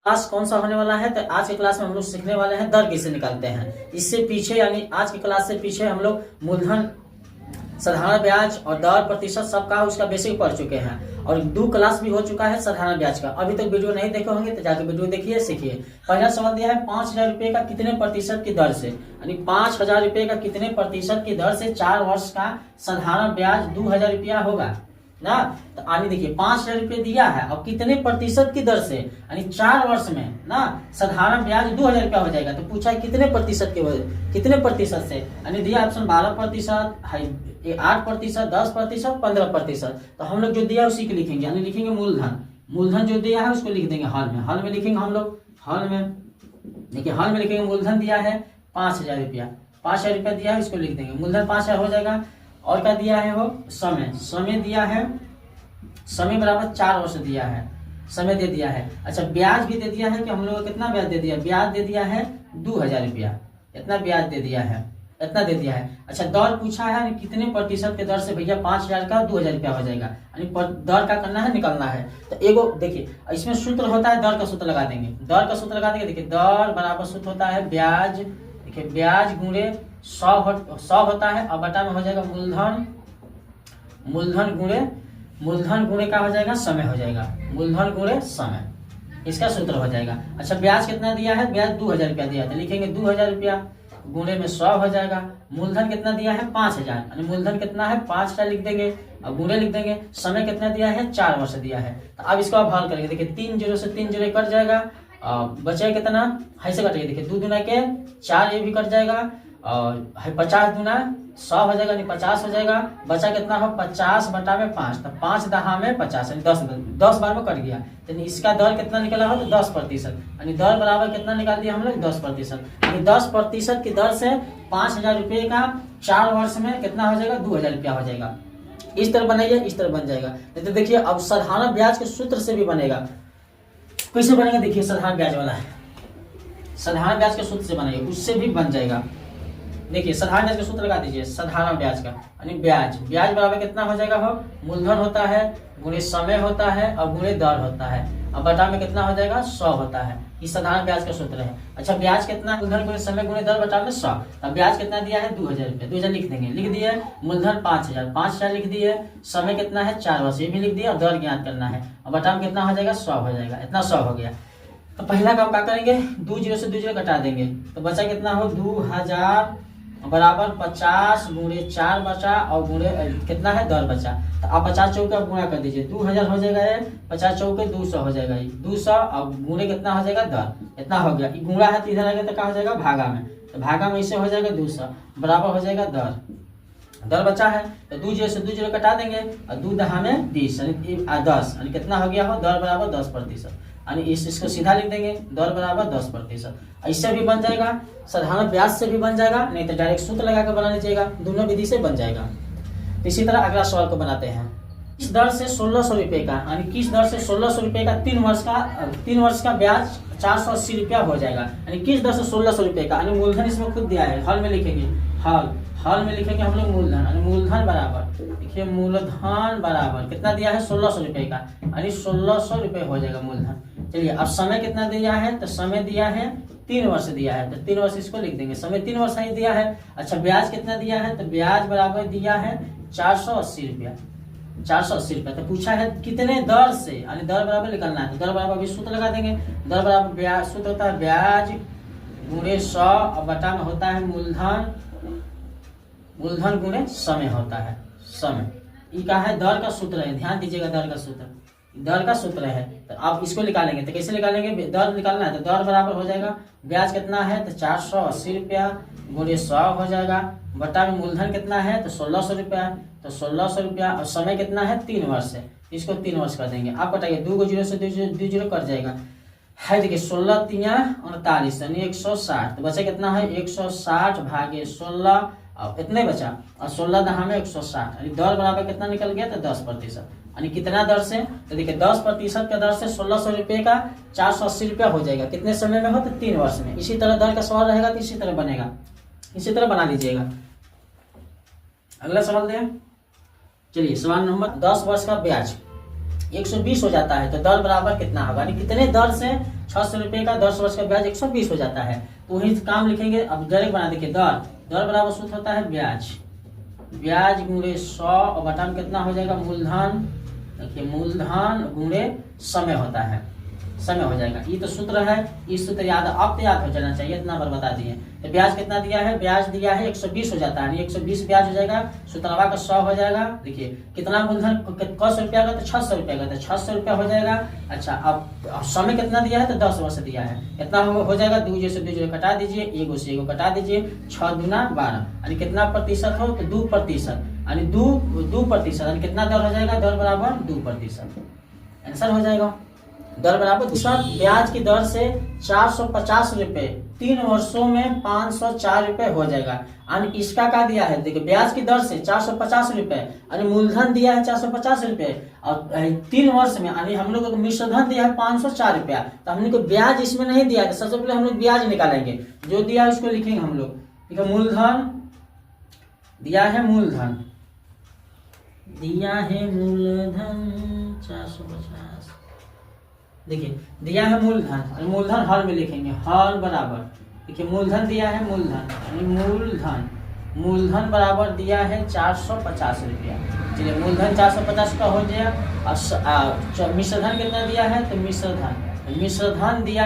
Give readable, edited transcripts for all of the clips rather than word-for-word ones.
Class कौन सा होने वाला है, तो आज के क्लास में हम लोग सीखने वाले हैं दर कैसे निकालते हैं। इससे पीछे यानी आज की क्लास से पीछे हम लोग मूलधन, साधारण ब्याज और दर प्रतिशत सबका उसका बेसिक पढ़ चुके हैं और 2 क्लास भी हो चुका है साधारण ब्याज का। अभी तक वीडियो नहीं देखे होंगे तो जाके वीडियो देखिए, सीखिए। पहला सवाल दिया है 5,000 रुपए का कितने प्रतिशत की दर से, यानी 5,000 रुपए का कितने प्रतिशत की दर से 4 वर्ष का साधारण ब्याज 2,000 रुपया होगा ना। तो आगे देखिए 5,000 रुपये दिया है और कितने प्रतिशत की दर से, यानी 4 वर्ष में ना साधारण ब्याज 2,000 रुपया हो जाएगा। तो पूछा है कितने प्रतिशत के, कितने प्रतिशत से, यानी दिया ऑप्शन 12%, 8%, 10%, 15%। तो हम लोग जो दिया उसी को लिखेंगे, यानी लिखेंगे मूलधन। मूलधन जो दिया है उसको लिख देंगे हॉल में। हॉल में लिखेंगे हम लोग, हॉल में देखिए, हॉल में लिखेंगे मूलधन दिया है 5,000 रुपया। 5,000 रुपया दिया है, उसको लिख देंगे मूलधन 5,000 हो जाएगा। और क्या दिया है वो, समय। समय दिया है, समय बराबर 4 वर्ष दिया है, समय दे दिया है। अच्छा ब्याज भी दे दिया है कि हम लोग को कितना ब्याज दे दिया, ब्याज दे दिया है 2,000 रुपया, इतना ब्याज दे दिया है, इतना दे दिया है। अच्छा दर पूछा है कितने प्रतिशत के दर से भैया 5,000 का 2,000 रुपया हो जाएगा, यानी दर का करना है, निकलना है। तो एगो देखिए इसमें सूत्र होता है, दर का सूत्र लगा देंगे, दर का सूत्र लगा देंगे। देखिए दर बराबर सूत्र होता है ब्याज, देखिए ब्याज गुणे 100 होता है और बटा में हो जाएगा मूलधन, मूलधन गुणे का हो जाएगा समय, हो जाएगा मूलधन गुणे समय, इसका सूत्र हो जाएगा। अच्छा ब्याज कितना दिया है, ब्याज 2,000 रुपया दिया है, लिखेंगे 2,000 रुपया गुणे में 100 हो जाएगा। मूलधन कितना दिया है 5,000, यानी मूलधन कितना है 5,000 लिख देंगे और गुणे लिख देंगे। समय कितना दिया है 4 वर्ष दिया है। तो अब इसको आप हल करेंगे, देखिए 3 0 से 3 0 कट जाएगा और बचेगा कितना, ऐसे कटेगा, देखिए 2 दूना के 4, ये भी कट जाएगा और 50 दूना 100 हो जाएगा, यानी 50 हो जाएगा। बचा कितना हो 50 बटा में 5, तो 5 दहा में 50, यानी 10 बार में कट गया। तो इसका दर कितना निकला हो तो 10%, यानी दर बराबर कितना निकाल दिया हम लोग 10%, यानी 10% की दर से 5,000 रुपये का 4 वर्ष में कितना हो जाएगा 2,000 रुपया हो जाएगा। इस तरह बनाइए, इस तरह बन जाएगा। तो देखिए अब साधारण ब्याज के सूत्र से भी बनेगा, कैसे बनेगा देखिए, साधारण ब्याज वाला है, साधारण ब्याज के सूत्र से बनाइए, उससे भी बन जाएगा। देखिए साधारण ब्याज का सूत्र लगा दीजिए, साधारण ब्याज का यानी ब्याज बराबर कितना हो जाएगा, हो मूलधन होता है गुणे समय होता है और गुणे दर होता है और बटा में कितना हो जाएगा 100 होता है। ये साधारण ब्याज का सूत्र है। अच्छा ब्याज कितना, मूलधन गुणे समय गुणे दर बटा में 100। अब ब्याज कितना दिया है 2,000 रुपया, 2,000 लिख देंगे, लिख दिए। मूलधन 5,000, 5,000 लिख दिए। समय कितना है 4 वर्ष, ये भी लिख दिया और दर ज्ञात करना है और बटा में कितना हो जाएगा 100 हो जाएगा, इतना 100 हो गया। तो पहला काम क्या करेंगे, 2 0 से 2 0 घटा देंगे, तो बचा कितना हो 2,000 बराबर 50 गुणे 4 बचा और गुणे कितना है दर बचा। तो आप 50 चौके आप गुणा कर दीजिए, 2,000 हो जाएगा, ये 50 चौके 200 हो जाएगा, 200 और गुणे कितना हो जाएगा दर, इतना हो गया। गुणा है तो इधर आ गया तो क्या हो जाएगा भागा में, तो भागा में इसे हो जाएगा 200 बराबर हो जाएगा दर बचा है। तो 2 0 से 2 0 कटा देंगे और 2 दहा में 20 यानी 10, यानी कितना हो गया हो दर बराबर 10%, यानी इसको सीधा लिख देंगे दर बराबर 10%। इससे भी बन जाएगा, साधारण ब्याज से भी बन जाएगा, नहीं तो डायरेक्ट सूत्र लगा कर बना लीजिएगा, दोनों विधि से बन जाएगा। तो इसी तरह अगला सवाल को बनाते हैं। किस दर से 1,600 रुपए का, यानी किस दर से 1,600 रुपए का 3 वर्ष का ब्याज 480 रुपया हो जाएगा, यानी किस दर से 1,600 रुपए का, यानी मूलधन इसमें खुद दिया है, हॉल में लिखेंगे, हॉल में लिखेंगे हम लोग मूलधन, यानी मूलधन बराबर देखिए मूलधन बराबर कितना दिया है 1,600 रुपए का, यानी 1,600 रुपए हो जाएगा मूलधन। चलिए अब समय कितना दिया है, तो समय दिया है 3 वर्ष दिया है, तो 3 वर्ष इसको लिख देंगे, समय 3 वर्ष ही दिया है। अच्छा ब्याज कितना दिया है, तो ब्याज बराबर दिया है 480 रुपया, 480 रुपया। तो पूछा है कितने दर से, यानी दर बराबर निकलना है, तो दर बराबर भी सूत्र लगा देंगे। दर बराबर ब्याज सूत्र होता है ब्याज गुणे 100 और बटा में होता है मूलधन गुणे समय होता है, समय। ये क्या है दर का सूत्र है, ध्यान दीजिएगा दर का सूत्र है। तो आप इसको निकालेंगे, तो कैसे निकालेंगे, दर निकालना है तो दर बराबर हो जाएगा ब्याज कितना है तो 480 रुपया गुणे 100 हो जाएगा, बटा में मूलधन कितना है तो 1,600 रुपया, तो 1,600 रुपया और समय कितना है 3 वर्ष है, इसको 3 वर्ष कर देंगे। आप बताइए 2 0 से 2 0 कट जाएगा है, देखिए 16 3 39 यानी 160, तो बचा कितना है 160 भागे 16 और इतने बचा और 16 दहा में 160, यानी दर बराबर कितना निकल गया तो 10%, यानी कितना दर से, तो देखिए 10% का दर से 1,600 रुपये का 480 रुपया हो जाएगा, कितने समय में हो तो 3 वर्ष में। इसी तरह दर का सवाल रहेगा तो इसी तरह बनेगा, इसी तरह बना लीजिएगा। अगला सवाल दें, चलिए सवाल नंबर 10 वर्ष का ब्याज 120 हो जाता है, तो दर बराबर कितना होगा, यानी कितने दर से ₹600 का 10 वर्ष का ब्याज 120 हो जाता है। तो वही काम लिखेंगे। अब डायरेक्ट बना देखिए, दर दर बराबर सूत्र होता है ब्याज, ब्याज गुणे 100 और बटा में कितना हो जाएगा मूलधन। देखिए मूलधन गुणे समय होता है, समय हो जाएगा। ये तो सूत्र है, इस सूत्र याद अब तो याद हो जाना चाहिए, इतना बार बता दिए। तो ब्याज कितना दिया है, ब्याज दिया है 120 हो जाता है, 120 ब्याज हो जाएगा, सूत्रवा का 100 हो जाएगा। देखिए कितना मूलधन कौन रुपया का, तो 600 रुपया का, तो 600 रुपया हो जाएगा। अच्छा अब समय कितना दिया है, तो 10 वर्ष दिया है, कितना हो जाएगा, 2 से 2 कटा दीजिए, 1 से 1 कटा दीजिए, 6 दूना 12, यानी कितना प्रतिशत हो, तो 2%, यानी 2%, यानी कितना दर हो जाएगा, दर बराबर 2%, आंसर हो जाएगा। दर बराबर दूसरा, ब्याज की दर से 450 रुपए 3 वर्षों में 504 रुपए हो जाएगा। यानी इसका क्या दिया है, देखिए ब्याज की दर से 450 रुपए, यानी मूलधन दिया है 450 रुपए और 3 वर्ष में, यानी हम लोग को मिश्रधन दिया है 504 रुपया। तो हमने को ब्याज इसमें नहीं दिया है, सबसे पहले हम लोग ब्याज निकालेंगे, जो दिया है उसको लिखेंगे हम लोग। देखिए मूलधन दिया है, मूलधन दिया है, मूलधन 450, देखिए दिया है मूलधन, मूलधन हर में लिखेंगे, हर बराबर, देखिए मूलधन दिया है, मूलधन मूलधन बराबर दिया है 450 रुपया। चलिए मूलधन 450 का हो गया। और मिश्रधन कितना दिया है, तो मिश्रधन दिया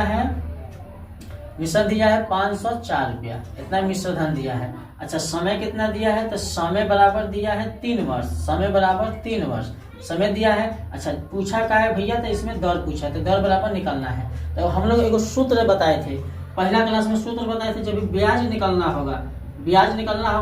है 504 रुपया, इतना मिश्रधन दिया है। अच्छा समय कितना दिया है, तो समय बराबर दिया है 3 वर्ष, समय बराबर 3 वर्ष समय दिया है। अच्छा पूछा क्या है भैया, तो इसमें दर पूछा, तो दर बराबर निकालना है। तो हम लोग एक सूत्र बताए थे पहला क्लास में, सूत्र बताए थे, जब ब्याज निकालना होगा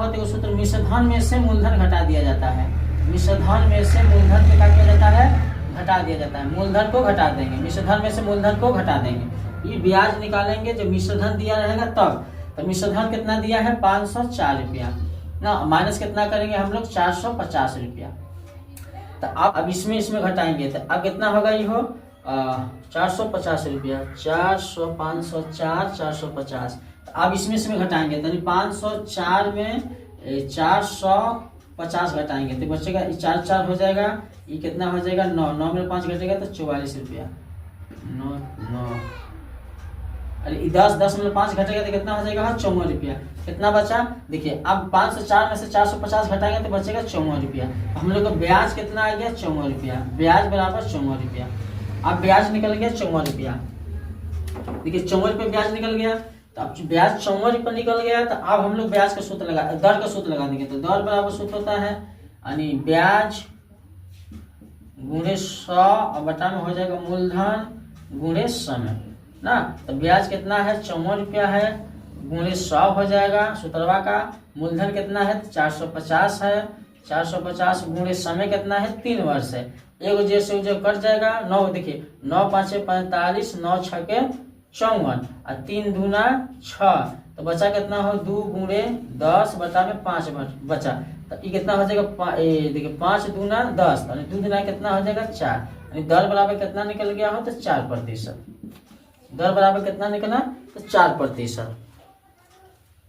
तो सूत्र मिश्रधन में से मूलधन घटा दिया जाता है, मिश्रधन में से मूलधन पे क्या किया जाता है, घटा दिया जाता है, मूलधन को घटा देंगे, मिश्रधन में से मूलधन को घटा देंगे। ये ब्याज निकालेंगे जब मिश्रधन दिया रहेगा तब। तो मिश्रधन कितना दिया है, 504 रुपया ना, माइनस कितना करेंगे हम लोग, 450 रुपया। तो अब इसमें घटाएंगे, तो अब कितना होगा, ये हो 450 रुपया, 400 504 450। तो अब इसमें घटाएंगे, तो 504 में 450 घटाएंगे, तो बचेगा 4 4 हो जाएगा, ये कितना हो जाएगा 9, 9 में 5 घटेगा तो 44 रुपया, 9 अरे 10 में 5 घटेगा तो कितना हो जाएगा, 54 रुपया। कितना बचा, देखिए अब 504 में से 450 घटाएंगे तो बचेगा 54 रुपया। हम लोग का ब्याज कितना आ गया, 54 रुपया, ब्याज बराबर 54 रुपया। अब ब्याज निकल गया 54 रुपया, देखिए 54 रुपये ब्याज निकल गया। तो अब ब्याज 54 रुपये निकल गया, तो अब हम लोग ब्याज का सूत्र लगा, दर का सूत्र लगा देंगे। तो दर बराबर सूत्र होता है, यानी ब्याज गुणे 100 और बटा में हो जाएगा मूलधन गुणे समय ना। तो ब्याज कितना है, 54 रुपया है, गुणे 100 हो जाएगा सूत्रवा का। मूलधन कितना है, 450 है, 450 गुणे समय कितना है, 3 वर्ष है। एक जैसे जो कट जाएगा 9, देखिए 9 5 45, 9 6 के 54 और 3 दूना 6, तो बचा कितना हो, 2 गुणे 10 बटा में 5 बचा। तो ये कितना हो जाएगा, देखिए 5 दूना 10, 2 दूना कितना हो जाएगा 4, यानी दर बराबर कितना निकल गया हो, तो 4%। दर बराबर कितना निकला, तो 4%।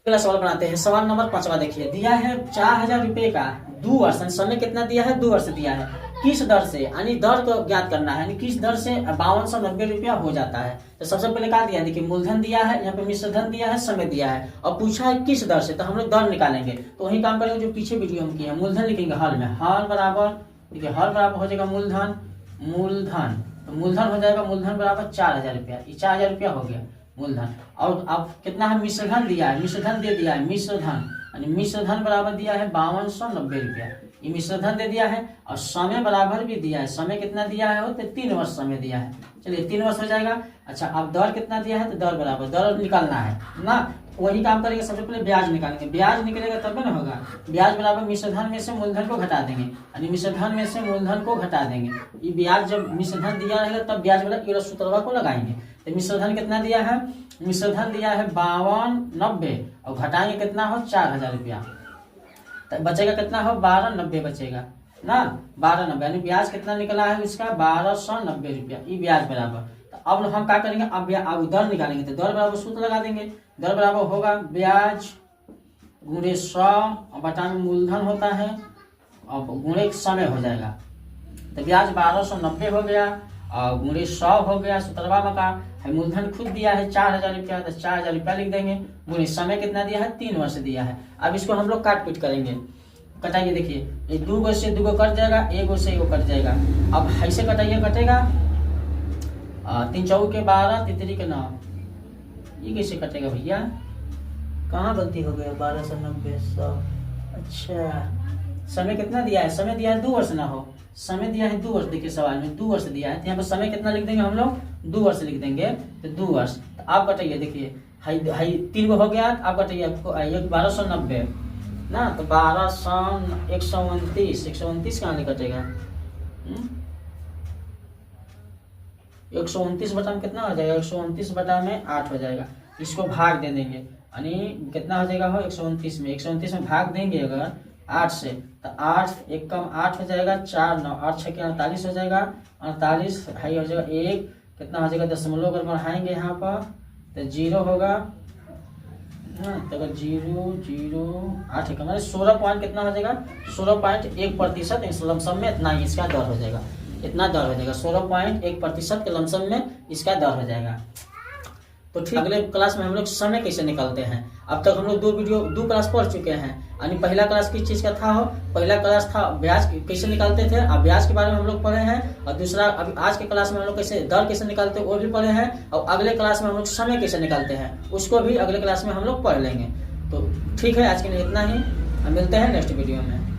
अगला सवाल बनाते हैं, सवाल नंबर 5वां देखिए, दिया है 4000 रुपए का 2 वर्ष, समय कितना दिया है, 2 वर्ष दिया है, किस दर से, यानी दर को ज्ञात करना है, यानी किस दर से 5290 रुपया हो जाता है। तो सबसे पहले क्या दिया है, देखिए मूलधन दिया है, यहाँ पे मिश्रधन दिया है, समय दिया है, और पूछा है किस दर से, तो हम लोग दर निकालेंगे। तो वही काम करेंगे जो पीछे वीडियो हम किए हैं, मूलधन लिखेंगे हर में, हर बराबर, देखिए हर बराबर हो जाएगा मूलधन, तो मूलधन हो जाएगा, मूलधन बराबर 4000 रुपया, ये 4000 रुपया हो गया मूलधन। और अब कितना है, मिश्रधन दिया है, मिश्रधन दे दिया है, मिश्रधन बराबर दिया है 5290 रुपया, ये मिश्रधन दे दिया है। और समय बराबर भी दिया है, समय कितना दिया है, तो 3 वर्ष समय दिया है, चलिए 3 वर्ष हो जाएगा। अच्छा अब दर कितना दिया है, तो दर बराबर, दर निकालना है ना, वही काम करेंगे। सबसे पहले ब्याज निकालेंगे, ब्याज निकलेगा तब ना होगा, ब्याज बराबर मिश्रधन में से मूलधन को घटा देंगे, यानी मिश्रधन में से मूलधन को घटा देंगे। ये ब्याज जब मिश्रधन दिया रहेगा तब ब्याज बराबर सूत्रवा को लगाएंगे। तो मिश्रधन कितना दिया है, मिश्रधन दिया है 5290 और घटाएंगे कितना हो, 4000 रुपया, तो बचेगा कितना हो, 1290 बचेगा ना, 1290, यानी ब्याज कितना निकला है इसका, 1290 रुपया, ये ब्याज बराबर। तो अब हम क्या करेंगे, अब दर निकालेंगे, तो दर बराबर सूत्र लगा देंगे। दर बराबर होगा ब्याज गुणे 100 और बटा में मूलधन होता है और गुणे समय हो जाएगा। तो ब्याज 1290 हो गया और गुणे 100 हो गया सूत्रवा का, है मूलधन खुद दिया है 4,000 रुपया, तो 4,000 रुपया लिख देंगे, गुणे समय कितना दिया है 3 वर्ष दिया है। अब इसको हम लोग काट पीट करेंगे, कटाइए, देखिए ये 2 गो से 2 गो कट जाएगा, 1 गो से 1 गो कट जाएगा। अब ऐसे कटाइए, कटेगा 3 चौक के 12, तितरी के 9, ये कैसे कटेगा भैया, कहाँ गलती हो गया, 1290 100। अच्छा समय कितना दिया है, समय दिया है 2 वर्ष ना हो, समय दिया है 2 वर्ष, देखिए सवाल में 2 वर्ष दिया है, तो यहाँ पर समय कितना लिख देंगे हम लोग 2 वर्ष लिख देंगे, तो 2 वर्ष। तो आप कटाइए, देखिए हाई 3 गो हो गया, आप कटाइए 1290 ना, तो 1200 129 कहाँ नहीं कटेगा, 129 बटा में कितना हो जाएगा, 129 बटा में 8 हो जाएगा। इसको भाग दे देंगे, यानी कितना हो जाएगा हो 129 में, 129 में भाग देंगे अगर 8 से, तो 8 एक कम 8 हो जाएगा, 4 9 8 6 के 48 हो जाएगा, 48 हाई हो जाएगा 1, कितना हो जाएगा दशमलव अगर बढ़ाएंगे यहाँ पर तो 0 होगा ना, तो अगर 0 0 8 एक हमारे 16 पॉइंट कितना हो जाएगा, 16.1% इस लमसम में इतना ही इसका दर हो जाएगा, इतना दर हो जाएगा 16.1% के लमसम में इसका दर हो जाएगा। तो ठीक, अगले क्लास में हम लोग समय कैसे निकालते हैं। अब तक हम लोग 2 क्लास पढ़ चुके हैं, यानी पहला क्लास किस चीज का था हो, पहला क्लास था ब्याज कैसे निकालते थे, अब ब्याज के बारे में हम लोग पढ़े हैं, और दूसरा अभी आज के क्लास में हम लोग कैसे दर कैसे निकालते हैं वो भी पढ़े हैं, और अगले क्लास में हम लोग समय कैसे निकालते हैं उसको भी अगले क्लास में हम लोग पढ़ लेंगे। तो ठीक है, आज के लिए इतना ही, हम मिलते हैं नेक्स्ट वीडियो में।